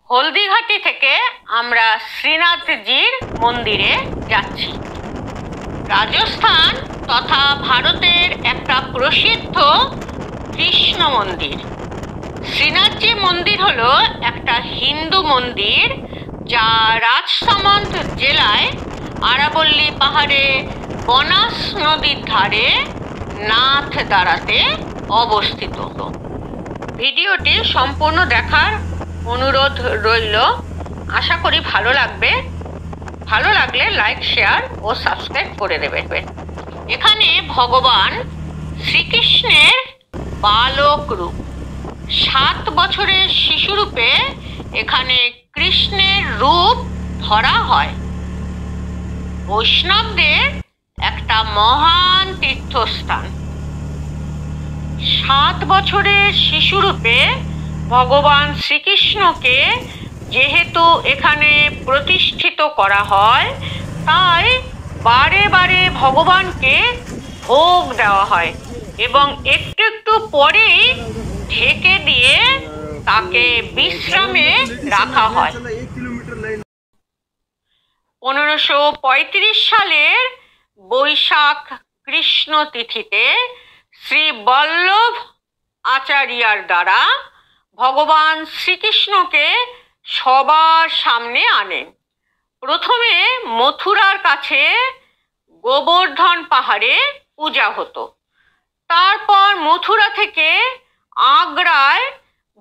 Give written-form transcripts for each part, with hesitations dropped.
হলদিঘাটি থেকে আমরা শ্রীনাথজির মন্দিরে যাচ্ছি। রাজস্থান তথা ভারতের একটা প্রসিদ্ধ কৃষ্ণ মন্দির। শ্রীনাথজি মন্দির হলো একটা হিন্দু মন্দির যা রাজসমন্দ জেলায় আরাবল্লী পাহাড়ে বনাস নদীর ধারে নাথদ্বারাতে অবস্থিত। ভিডিওটি সম্পূর্ণ দেখার অনুরোধ রইল। আশা করি ভালো লাগবে। ভালো লাগলে লাইক, শেয়ার ও সাবস্ক্রাইব করে দেবেন। এখানে ভগবান শ্রীকৃষ্ণের বালক রূপ, 7 বছরের শিশুরূপে এখানে কৃষ্ণের রূপ ধরা হয়। বৈষ্ণবদের একটা মহান তীর্থস্থান। 7 বছরের শিশুরূপে ভগবান শ্রীকৃষ্ণকে যেহেতু এখানে প্রতিষ্ঠিত করা হয়, তাই বারে বারে ভগবানকে ভোগ দেওয়া হয় এবং একটু একটু পরেই ঢেকে দিয়ে তাকে বিশ্রামে রাখা হয়। 1535 সালের বৈশাখ কৃষ্ণ তিথিতে শ্রী বল্লভ আচার্যার দ্বারা ভগবান শ্রীকৃষ্ণকে সবার সামনে আনেন। প্রথমে মথুরার কাছে গোবর্ধন পাহাড়ে পূজা হতো। তারপর মথুরা থেকে আগ্রায়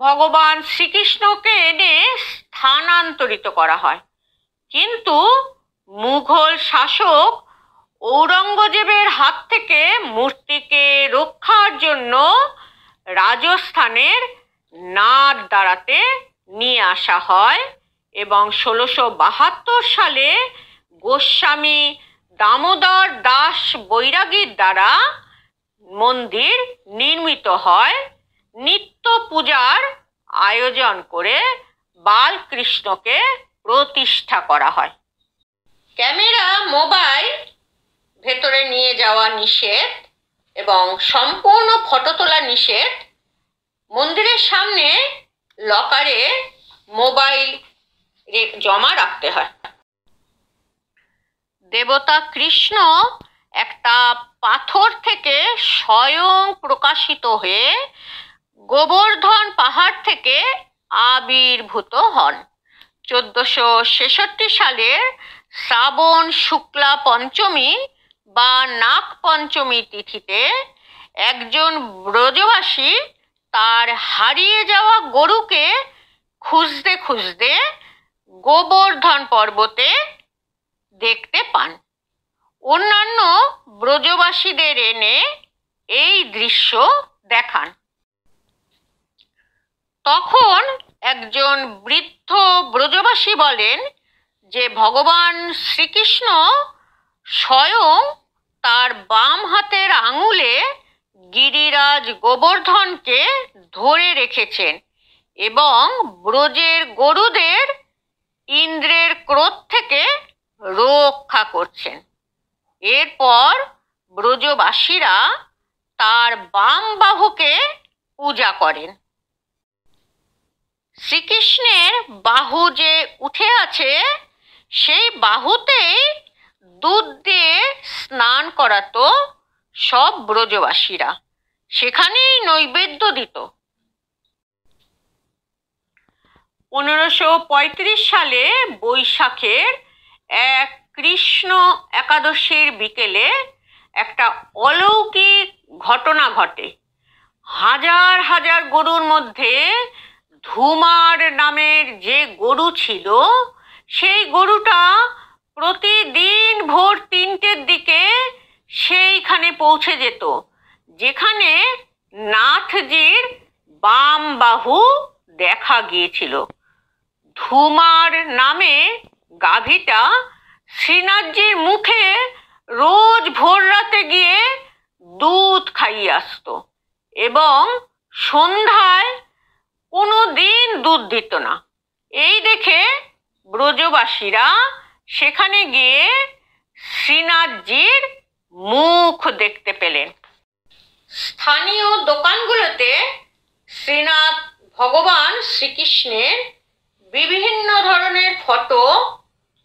ভগবান শ্রীকৃষ্ণকে এনে স্থানান্তরিত করা হয়। কিন্তু মুঘল শাসক ঔরঙ্গজেবের হাত থেকে মূর্তিকে রক্ষার জন্য রাজস্থানের নাথদ্বারাতে নিয়ে আসা হয় এবং 1672 সালে গোস্বামী দামোদর দাস বৈরাগীর দ্বারা মন্দির নির্মিত হয়। নিত্য পূজার আয়োজন করে বালকৃষ্ণকে প্রতিষ্ঠা করা হয়। ক্যামেরা, মোবাইল ভেতরে নিয়ে যাওয়া নিষেধ এবং সম্পূর্ণ ফটো তোলা নিষেধ। মন্দিরের সামনে লকারে মোবাইল জমা রাখতে হয়। দেবতা কৃষ্ণ একটা পাথর থেকে স্বয়ং প্রকাশিত হয়ে গোবর্ধন পাহাড় থেকে আবির্ভূত হন। 1466 সালের শ্রাবণ শুক্লা পঞ্চমী বা নাগ পঞ্চমী তিথিতে একজন ব্রজবাসী তার হারিয়ে যাওয়া গরুকে খুঁজতে খুঁজতে গোবর্ধন পর্বতে দেখতে পান। অন্যান্য ব্রজবাসীদের এনে এই দৃশ্য দেখান। তখন একজন বৃদ্ধ ব্রজবাসী বলেন যে ভগবান শ্রীকৃষ্ণ স্বয়ং তার বাম হাতের আঙুলে গিরিরাজ গোবর্ধনকে ধরে রেখেছেন এবং ব্রজের গরুদের ইন্দ্রের ক্রোধ থেকে রক্ষা করছেন। এরপর ব্রজবাসীরা তার বাম বাহুকে পূজা করেন। শ্রীকৃষ্ণের বাহু যে উঠে আছে, সেই বাহুতেই দুধ দিয়ে স্নান করাতো সব ব্রজবাসীরা, সেখানেই নৈবেদ্য দিত। 1535 সালে বৈশাখের এক কৃষ্ণ একাদশীর বিকেলে একটা অলৌকিক ঘটনা ঘটে। হাজার হাজার গরুর মধ্যে ধুমার নামের যে গরু ছিল, সেই গরুটা প্রতিদিন ভোর 3টের দিকে সেইখানে পৌঁছে যেত যেখানে নাথজির বাম বাহু দেখা গিয়েছিল। ধুমার নামে গাভীটা শ্রীনাথজির মুখে রোজ ভোর রাতে গিয়ে দুধ খাইয়ে আসতো এবং সন্ধ্যায় কোনো দিন দুধ দিত না। এই দেখে ব্রজবাসীরা সেখানে গিয়ে শ্রীনাথজির মুখ দেখতে পেলেন। স্থানীয় দোকানগুলোতে শ্রীনাথ ভগবান শ্রীকৃষ্ণের বিভিন্ন ধরনের ফটো,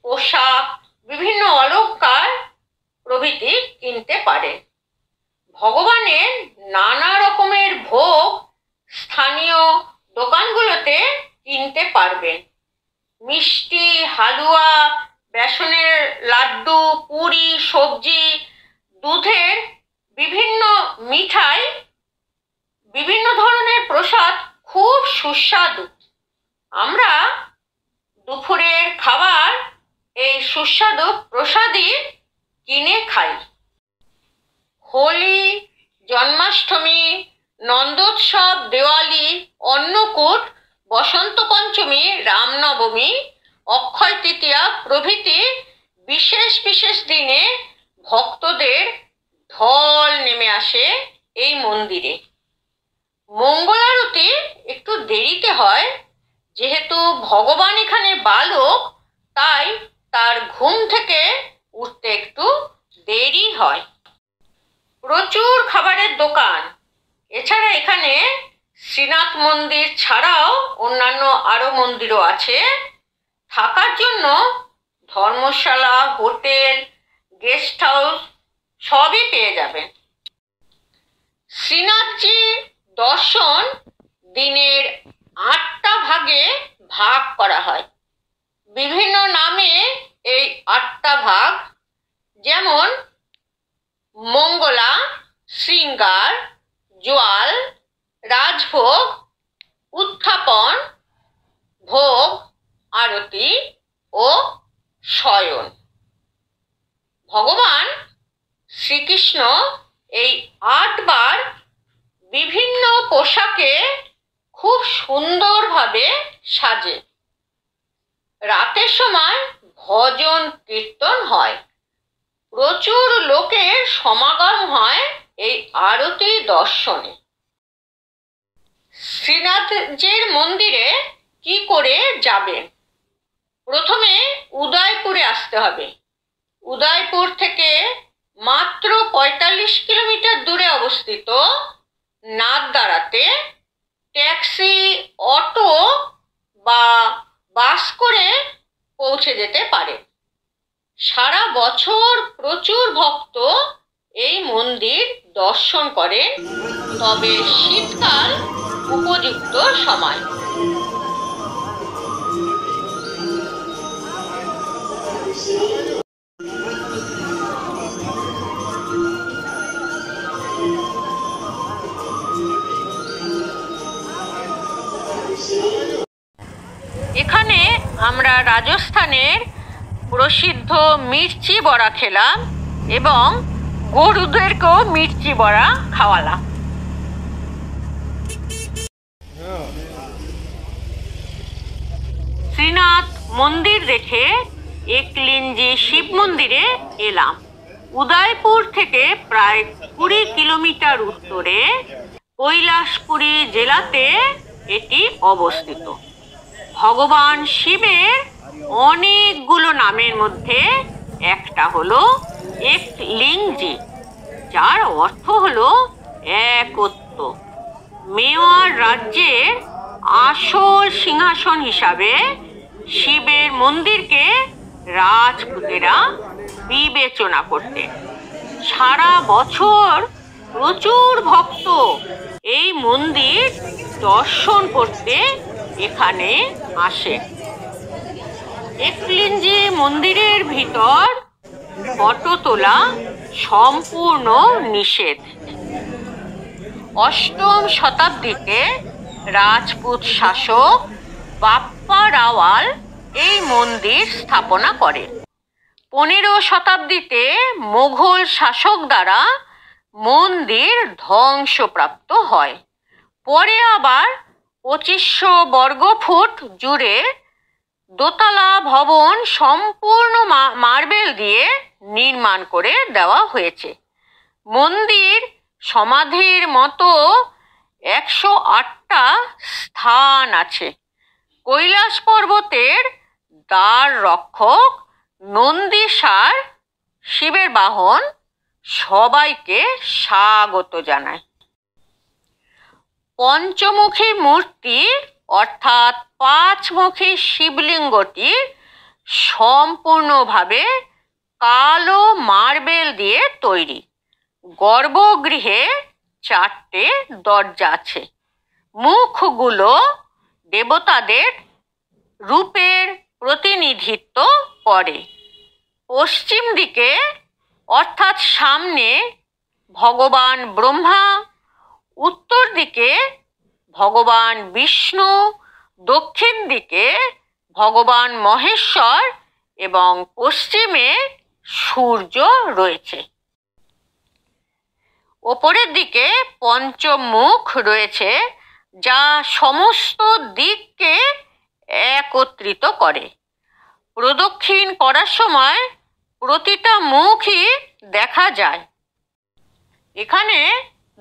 পোশাক, বিভিন্ন অলংকার প্রভৃতি কিনতে পারেন। ভগবানের নানা রকমের ভোগ স্থানীয় দোকানগুলোতে কিনতে পারবেন। মিষ্টি, হালুয়া, বেসনের লাড্ডু, পুরি, সবজি, দুধের বিভিন্ন মিঠাই, বিভিন্ন ধরনের প্রসাদ খুব সুস্বাদু। আমরা দুপুরের খাবার এই সুস্বাদু প্রসাদই কিনে খাই। হোলি, জন্মাষ্টমী, নন্দোৎসব, দেওয়ালি, অন্নকূট, বসন্ত পঞ্চমী, রামনবমী, অক্ষয় তৃতীয়া প্রভৃতি বিশেষ বিশেষ দিনে ভক্তদের ঢল নেমে আসে এই মন্দিরে। মঙ্গলারতি একটু দেরিতে হয়, যেহেতু ভগবান এখানে বালক, তাই তার ঘুম থেকে উঠতে একটু দেরি হয়। প্রচুর খাবারের দোকান। এছাড়া এখানে শ্রীনাথ মন্দির ছাড়াও অন্যান্য আরো মন্দিরও আছে। থাকার জন্য ধর্মশালা, হোটেল, গেস্ট হাউস সবই পেয়ে যাবেন। শ্রীনাথজি দর্শন দিনের 8টা ভাগে ভাগ করা হয়। বিভিন্ন নামে এই 8টা ভাগ, যেমন মঙ্গলা, শৃঙ্গার, জোয়াল, রাজভোগ, উত্থাপন, ভোগ, আরতি ও শয়ন। ভগবান শ্রীকৃষ্ণ এই 8 বার বিভিন্ন পোশাকে খুব সুন্দরভাবে সাজে। রাতের সময় ভজন কীর্তন হয়। প্রচুর লোকের সমাগম হয় এই আরতি দর্শনে। শ্রীনাথজির মন্দিরে কি করে যাবেন? প্রথমে উদয়পুরে আসতে হবে। উদয়পুর থেকে মাত্র 45 কিলোমিটার দূরে অবস্থিত নাথদ্বারাতে ট্যাক্সি, অটো বা বাস করে পৌঁছে যেতে পারে। সারা বছর প্রচুর ভক্ত এই মন্দির দর্শন করেন, তবে শীতকাল উপযুক্ত সময়। এখানে আমরা রাজস্থানের প্রসিদ্ধ মির্চি বড়া খেলাম এবং গরুদেরকেও মির্চি বড়া খাওয়ালাম। শ্রীনাথ মন্দির দেখে একলিঞ্জি শিব মন্দিরে এলাম। উদয়পুর থেকে প্রায় 20 কিলোমিটার উত্তরে কৈলাসপুরী জেলাতে এটি অবস্থিত। ভগবান শিবের অনেকগুলো নামের মধ্যে একটা হলো একলিঞ্জি, যার অর্থ হলো একত্ব। মেওয়ার রাজ্যের আসল সিংহাসন হিসাবে শিবের মন্দিরকে রাজপুতেরা বিবেচনা করতেন। সারা বছর প্রচুর ভক্ত এই মন্দির দর্শন করতে এখানে আসে। একলিঞ্জি মন্দিরের ভিতর ফটো তোলা সম্পূর্ণ নিষেধ। 8ম শতাব্দীতে রাজপুত শাসক বাপ্পা রাওয়াল এই মন্দির স্থাপনা করেন। 15 শতাব্দীতে মোগল শাসক দ্বারা মন্দির ধ্বংসপ্রাপ্ত হয়। পরে আবার 2500 বর্গফুট জুড়ে দোতলা ভবন সম্পূর্ণ মার্বেল দিয়ে নির্মাণ করে দেওয়া হয়েছে। মন্দির সমাধির মতো 108টা স্থান আছে। কৈলাস পর্বতের দ্বার রক্ষক নন্দীসার শিবের বাহন সবাইকে স্বাগত জানায়। পঞ্চমুখী মূর্তি অর্থাৎ 5মুখী শিবলিঙ্গটি সম্পূর্ণভাবে কালো মার্বেল দিয়ে তৈরি। গর্ভগৃহে 4টে দরজা আছে। মুখগুলো দেবতাদের রূপের প্রতিনিধিত্ব করে। পশ্চিম দিকে অর্থাৎ সামনে ভগবান ব্রহ্মা, উত্তর দিকে ভগবান বিষ্ণু, দক্ষিণ দিকে ভগবান মহেশ্বর এবং পশ্চিমে সূর্য রয়েছে। ওপরের দিকে পঞ্চমুখ রয়েছে, যা সমস্ত দিককে একত্রিত করে। প্রদক্ষিণ করার সময় প্রতিটা মুখই দেখা যায়। এখানে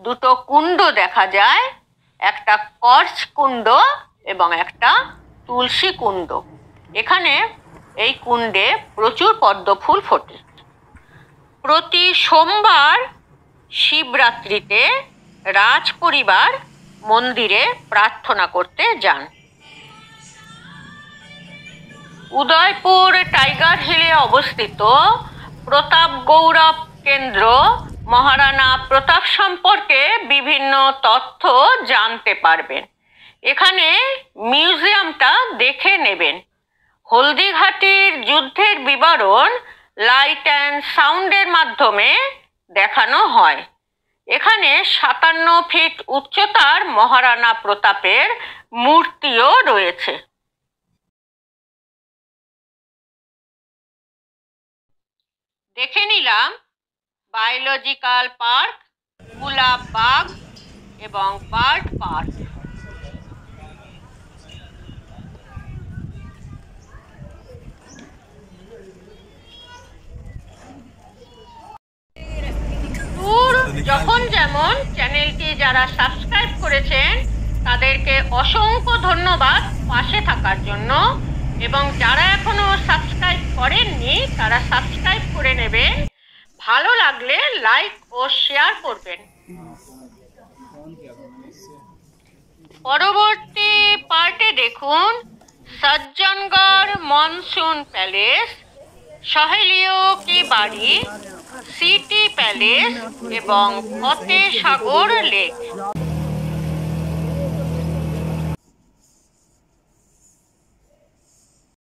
2টো কুণ্ড দেখা যায়, একটা কর্চ কুণ্ড এবং একটা তুলসী কুণ্ড। এখানে এই কুণ্ডে প্রচুর পদ্ম ফুল ফোটে। প্রতি সোমবার শিবরাত্রিতে রাজপরিবার মন্দিরে প্রার্থনা করতে যান। উদয়পুর টাইগার হিলে অবস্থিত প্রতাপ গৌরব কেন্দ্র মহারানা প্রতাপ সম্পর্কে বিভিন্ন তথ্য জানতে পারবেন। এখানে মিউজিয়ামটা দেখে নেবেন। হলদিঘাটির যুদ্ধের বিবরণ লাইট অ্যান্ড সাউন্ডের মাধ্যমে দেখানো হয়। এখানে 57 ফিট উচ্চতার মহারানা প্রতাপের মূর্তিও রয়েছে। দেখে নিলাম বায়োলজিক্যাল পার্ক, গুলাব বাগ এবং বার্ড পার্ক। যখন যেমন চ্যানেলটি যারা সাবস্ক্রাইব করেছেন তাদেরকে অসংখ্য ধন্যবাদ পাশে থাকার জন্য, এবং যারা এখনো সাবস্ক্রাইব করেননি তারা সাবস্ক্রাইব করে নেবেন। ভালো লাগলে লাইক ও শেয়ার করবেন। পরবর্তী পার্টে দেখুন সজ্জনগড় মনসুন প্যালেস, সহেলিও কি বাড়ি, সিটি প্যালেস এবং ফতেসাগর লেক।